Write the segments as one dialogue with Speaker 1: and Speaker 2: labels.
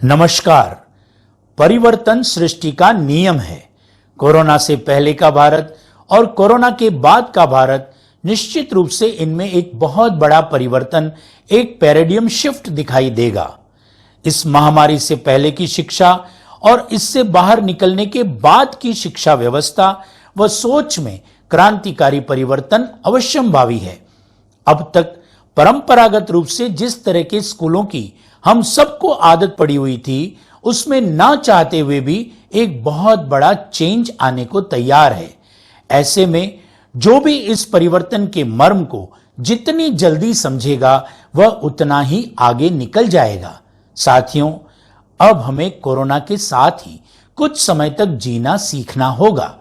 Speaker 1: नमस्कार। परिवर्तन सृष्टि का नियम है। कोरोना से पहले का भारत और कोरोना के बाद का भारत, निश्चित रूप से इनमें एक बहुत बड़ा परिवर्तन, एक पैराडिगम शिफ्ट दिखाई देगा। इस महामारी से पहले की शिक्षा और इससे बाहर निकलने के बाद की शिक्षा व्यवस्था व सोच में क्रांतिकारी परिवर्तन अवश्यंभावी है। अब तक परंपरागत रूप से जिस तरह के स्कूलों की हम सबको आदत पड़ी हुई थी, उसमें ना चाहते हुए भी एक बहुत बड़ा चेंज आने को तैयार है। ऐसे में जो भी इस परिवर्तन के मर्म को जितनी जल्दी समझेगा, वह उतना ही आगे निकल जाएगा। साथियों, अब हमें कोरोना के साथ ही कुछ समय तक जीना सीखना होगा।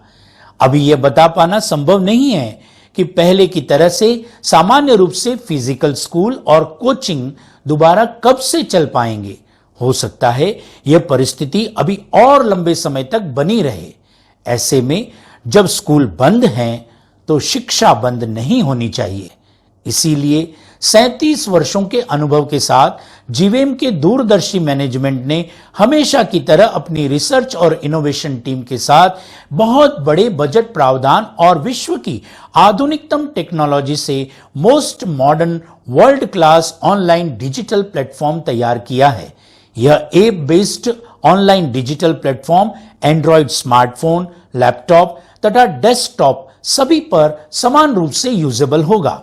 Speaker 1: अभी यह बता पाना संभव नहीं है कि पहले की तरह से सामान्य रूप से फिजिकल स्कूल और कोचिंग दोबारा कब से चल पाएंगे। हो सकता है यह परिस्थिति अभी और लंबे समय तक बनी रहे। ऐसे में जब स्कूल बंद हैं तो शिक्षा बंद नहीं होनी चाहिए। इसीलिए 37 वर्षों के अनुभव के साथ जीवेम के दूरदर्शी मैनेजमेंट ने हमेशा की तरह अपनी रिसर्च और इनोवेशन टीम के साथ बहुत बड़े बजट प्रावधान और विश्व की आधुनिकतम टेक्नोलॉजी से most modern world class online digital platform तैयार किया है। यह app based online digital platform Android smartphone, laptop तथा डेस्कटॉप सभी पर समान रूप से यूजेबल होगा।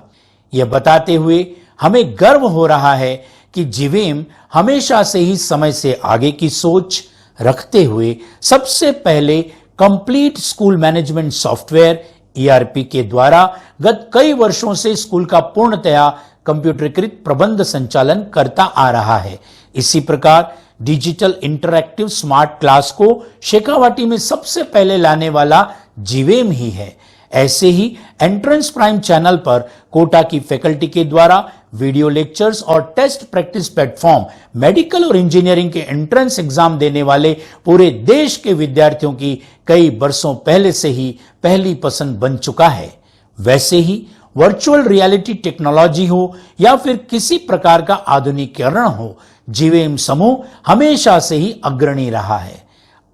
Speaker 1: यह बताते हुए हमें गर्व हो रहा है कि जीवेम हमेशा से ही समय से आगे की सोच रखते हुए सबसे पहले complete school management software ERP के द्वारा गत कई वर्षों से स्कूल का पूर्णतया कंप्यूटरीकृत प्रबंध संचालन करता आ रहा है। इसी प्रकार डिजिटल इंटरैक्टिव स्मार्ट क्लास को शेखावाटी में सबसे पहले लाने वाला जीवेम ही है। ऐसे ही एंट्रेंस प्राइम चैनल पर कोटा की फैकल्टी के द्वारा वीडियो लेक्चर्स और टेस्ट प्रैक्टिस प्लेटफॉर्म मेडिकल और इंजीनियरिंग के एंट्रेंस एग्जाम देने वाले पूरे देश के विद्यार्थियों की कई बरसों पहले से ही पहली पसंद बन चुका है। वैसे ही वर्चुअल रियलिटी टेक्नोलॉजी हो या फिर किसी प्रकार का आधुनिकीकरण हो, जीवेम समूह हमेशा से ही अग्रणी रहा है।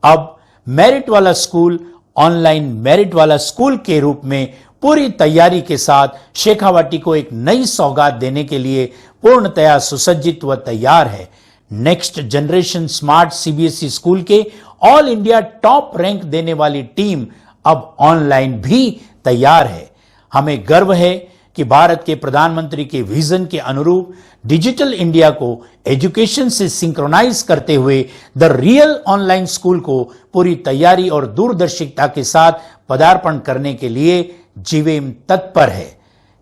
Speaker 1: अब मेरिट वाला स्कूल ऑनलाइन मेरिट वाला स्कूल के रूप में पूरी तैयारी के साथ शेखावाटी को एक नई सौगात देने के लिए पूर्णतया सुसज्जित व तैयार है। Next generation smart CBSE school के ऑल इंडिया टॉप रैंक देने वाली टीम अब ऑनलाइन भी तैयार है। हमें गर्व है कि भारत के प्रधानमंत्री के विजन के अनुरूप डिजिटल इंडिया को एजुकेशन से सिंक्रोनाइज करते हुए द रियल ऑनलाइन स्कूल को पूरी तैयारी और दूरदर्शिता के साथ पदार्पण करने के लिए जीवेम तत्पर है।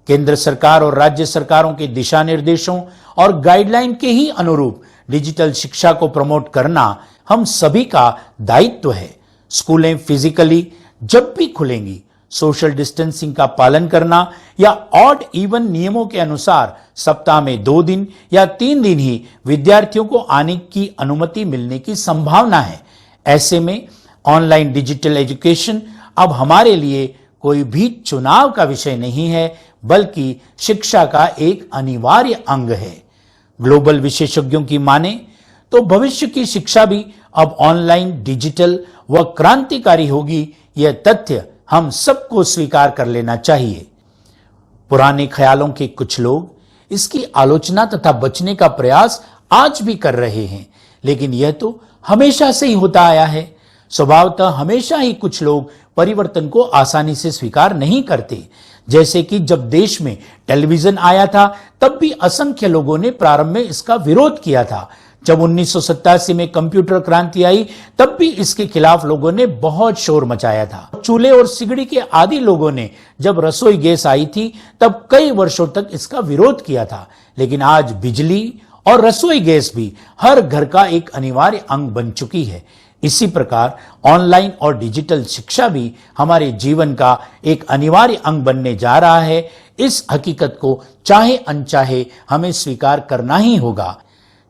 Speaker 1: केंद्र सरकार और राज्य सरकारों के दिशा निर्देशों और गाइडलाइन के ही अनुरूप डिजिटल शिक्षा को प्रमोट करना हम सभी का दायित्व है। स्कूलें फिजिकली जब भी खुलेंगी, सोशल डिस्टेंसिंग का पालन करना या ऑड इवन नियमों के अनुसार सप्ताह में 2 दिन या 3 दिन ही विद्यार्थियों को आने की अनुमति मिलने की संभावना है। ऐसे में ऑनलाइन डिजिटल एजुकेशन अब हमारे लिए कोई भी चुनाव का विषय नहीं है, बल्कि शिक्षा का एक अनिवार्य अंग है। ग्लोबल विशेषज्ञों की माने तो भविष्य की शिक्षा भी अब ऑनलाइन, डिजिटल व क्रांतिकारी होगी। यह तथ्य हम सबको स्वीकार कर लेना चाहिए। पुराने ख्यालों के कुछ लोग इसकी आलोचना तथा बचने का प्रयास आज भी कर रहे हैं, लेकिन यह तो हमेशा से ही होता आया है। स्वभावतः हमेशा ही कुछ लोग परिवर्तन को आसानी से स्वीकार नहीं करते। जैसे कि जब देश में टेलीविजन आया था, तब भी असंख्य लोगों ने प्रारंभ में इसका विरोध किया था। जब 1987 में कंप्यूटर क्रांति आई, तब भी इसके खिलाफ लोगों ने बहुत शोर मचाया था। चूल्हे और सिगड़ी के आदि लोगों ने जब रसोई गैस आई थी, तब कई वर्षों तक इसका विरोध किया था। लेकिन आज बिजली और रसोई गैस भी हर घर का एक अनिवार्य अंग बन चुकी है। इसी प्रकार ऑनलाइन और डिजिटल शिक्षा भी हमारे जीवन का एक अनिवार्य अंग बनने जा रहा है। इस हकीकत को चाहे अनचाहे हमें स्वीकार करना ही होगा।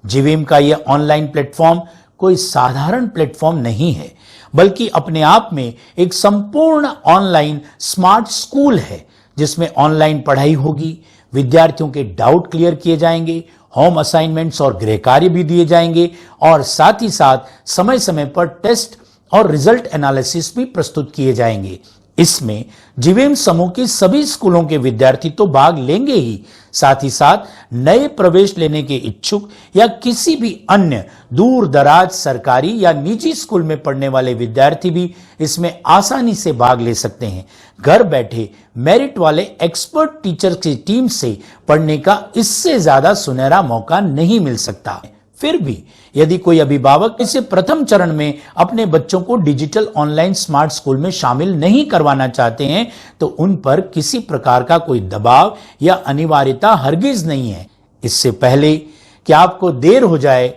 Speaker 1: जीवेम का यह ऑनलाइन प्लेटफॉर्म कोई साधारण प्लेटफॉर्म नहीं है, बल्कि अपने आप में एक संपूर्ण ऑनलाइन स्मार्ट स्कूल है, जिसमें ऑनलाइन पढ़ाई होगी, विद्यार्थियों के डाउट क्लियर किए जाएंगे, होम असाइनमेंट्स और गृह कार्य भी दिए जाएंगे और साथ ही साथ समय समय पर टेस्ट और रिजल्ट एनालिसिस भी प्रस्तुत किए जाएंगे। इसमें जीवेम समूह के सभी स्कूलों के विद्यार्थी तो भाग लेंगे ही, साथ ही साथ नए प्रवेश लेने के इच्छुक या किसी भी अन्य दूर दराज सरकारी या निजी स्कूल में पढ़ने वाले विद्यार्थी भी इसमें आसानी से भाग ले सकते हैं। घर बैठे मेरिट वाले एक्सपर्ट टीचर की टीम से पढ़ने का इससे ज्यादा सुनहरा मौका नहीं मिल सकता। फिर भी यदि कोई अभिभावक इसे प्रथम चरण में अपने बच्चों को डिजिटल ऑनलाइन स्मार्ट स्कूल में शामिल नहीं करवाना चाहते हैं तो उन पर किसी प्रकार का कोई दबाव या अनिवार्यता हरगिज नहीं है। इससे पहले कि आपको देर हो जाए,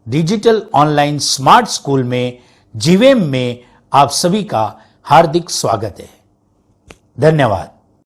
Speaker 1: डिजिटल ऑनलाइन स्मार्ट स्कूल में जीवेम में आप सभी का हार्दिक स्वागत है। धन्यवाद।